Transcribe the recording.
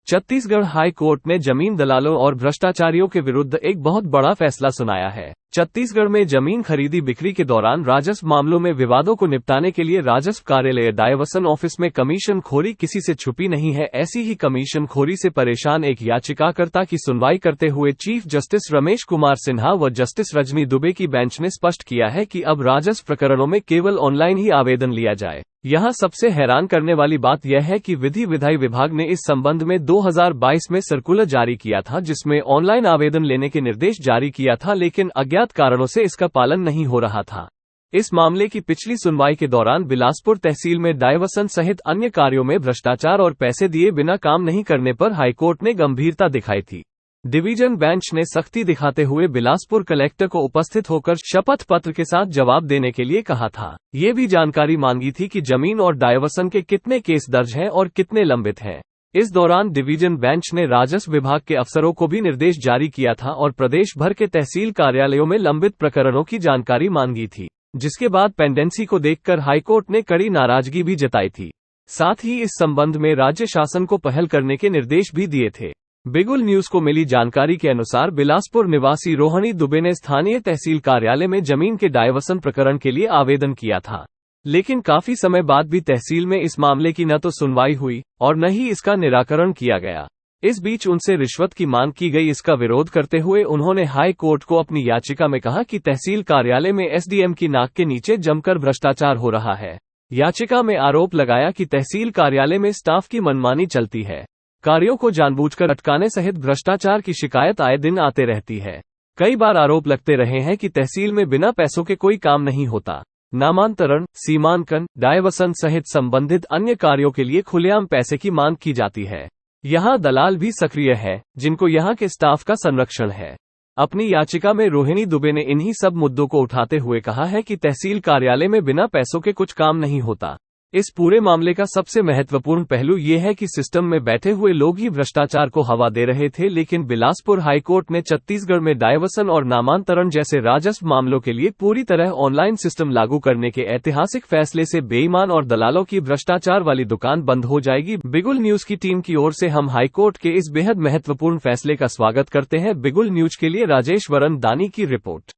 Chhattisgarh high court ने जमीन दलालों और भ्रष्टाचारियों के विरुद्ध एक बहुत बड़ा फैसला सुनाया है। छत्तीसगढ़ में जमीन खरीदी बिक्री के दौरान राजस्व मामलों में विवादों को निपटाने के लिए राजस्व कार्यालय डायवर्सन ऑफिस में कमीशन खोरी किसी से छुपी नहीं है। ऐसी ही कमीशन खोरी से परेशान एक याचिकाकर्ता की सुनवाई करते हुए चीफ जस्टिस रमेश कुमार सिन्हा व जस्टिस रजनी दुबे की बेंच ने स्पष्ट किया है कि अब राजस्व प्रकरणों में केवल ऑनलाइन ही आवेदन लिया जाए। यहाँ सबसे हैरान करने वाली बात यह है कि विधि विधायी विभाग ने इस संबंध में 2022 में सर्कुलर जारी किया था, जिसमें ऑनलाइन आवेदन लेने के निर्देश जारी किया था, लेकिन अज्ञात कारणों से इसका पालन नहीं हो रहा था। इस मामले की पिछली सुनवाई के दौरान बिलासपुर तहसील में डायवर्सन सहित अन्य कार्यों में भ्रष्टाचार और पैसे दिए बिना काम नहीं करने पर हाईकोर्ट ने गंभीरता दिखाई थी। डिवीजन बेंच ने सख्ती दिखाते हुए बिलासपुर कलेक्टर को उपस्थित होकर शपथ पत्र के साथ जवाब देने के लिए कहा था। ये भी जानकारी मांगी थी कि जमीन और डायवर्सन के कितने केस दर्ज हैं और कितने लंबित हैं। इस दौरान डिवीजन बेंच ने राजस्व विभाग के अफसरों को भी निर्देश जारी किया था और प्रदेश भर के तहसील कार्यालयों में लंबित प्रकरणों की जानकारी मांगी थी, जिसके बाद पेंडेंसी को देखकर हाईकोर्ट ने कड़ी नाराजगी भी जताई थी। साथ ही इस संबंध में राज्य शासन को पहल करने के निर्देश भी दिए थे। बिगुल न्यूज को मिली जानकारी के अनुसार बिलासपुर निवासी रोहिणी दुबे ने स्थानीय तहसील कार्यालय में जमीन के डायवर्सन प्रकरण के लिए आवेदन किया था, लेकिन काफी समय बाद भी तहसील में इस मामले की न तो सुनवाई हुई और न ही इसका निराकरण किया गया। इस बीच उनसे रिश्वत की मांग की गई। इसका विरोध करते हुए उन्होंने हाई कोर्ट को अपनी याचिका में कहा कि तहसील कार्यालय में एसडीएम की नाक के नीचे जमकर भ्रष्टाचार हो रहा है। याचिका में आरोप लगाया कि तहसील कार्यालय में स्टाफ की मनमानी चलती है, कार्यों को जानबूझकर अटकाने सहित भ्रष्टाचार की शिकायत आए दिन आते रहती है। कई बार आरोप लगते रहे हैं कि तहसील में बिना पैसों के कोई काम नहीं होता। नामांतरण, सीमांकन, डायवर्सन सहित संबंधित अन्य कार्यों के लिए खुलेआम पैसे की मांग की जाती है। यहाँ दलाल भी सक्रिय है, जिनको यहाँ के स्टाफ का संरक्षण है। अपनी याचिका में रोहिणी दुबे ने इन्हीं सब मुद्दों को उठाते हुए कहा है कि तहसील कार्यालय में बिना पैसों के कुछ काम नहीं होता। इस पूरे मामले का सबसे महत्वपूर्ण पहलू ये है कि सिस्टम में बैठे हुए लोग ही भ्रष्टाचार को हवा दे रहे थे, लेकिन बिलासपुर हाईकोर्ट ने छत्तीसगढ़ में डायवर्सन और नामांतरण जैसे राजस्व मामलों के लिए पूरी तरह ऑनलाइन सिस्टम लागू करने के ऐतिहासिक फैसले से बेईमान और दलालों की भ्रष्टाचार वाली दुकान बंद हो जाएगी। बिगुल न्यूज की टीम की ओर से हम हाईकोर्ट के इस बेहद महत्वपूर्ण फैसले का स्वागत करते हैं। बिगुल न्यूज के लिए राजेश वरन दानी की रिपोर्ट।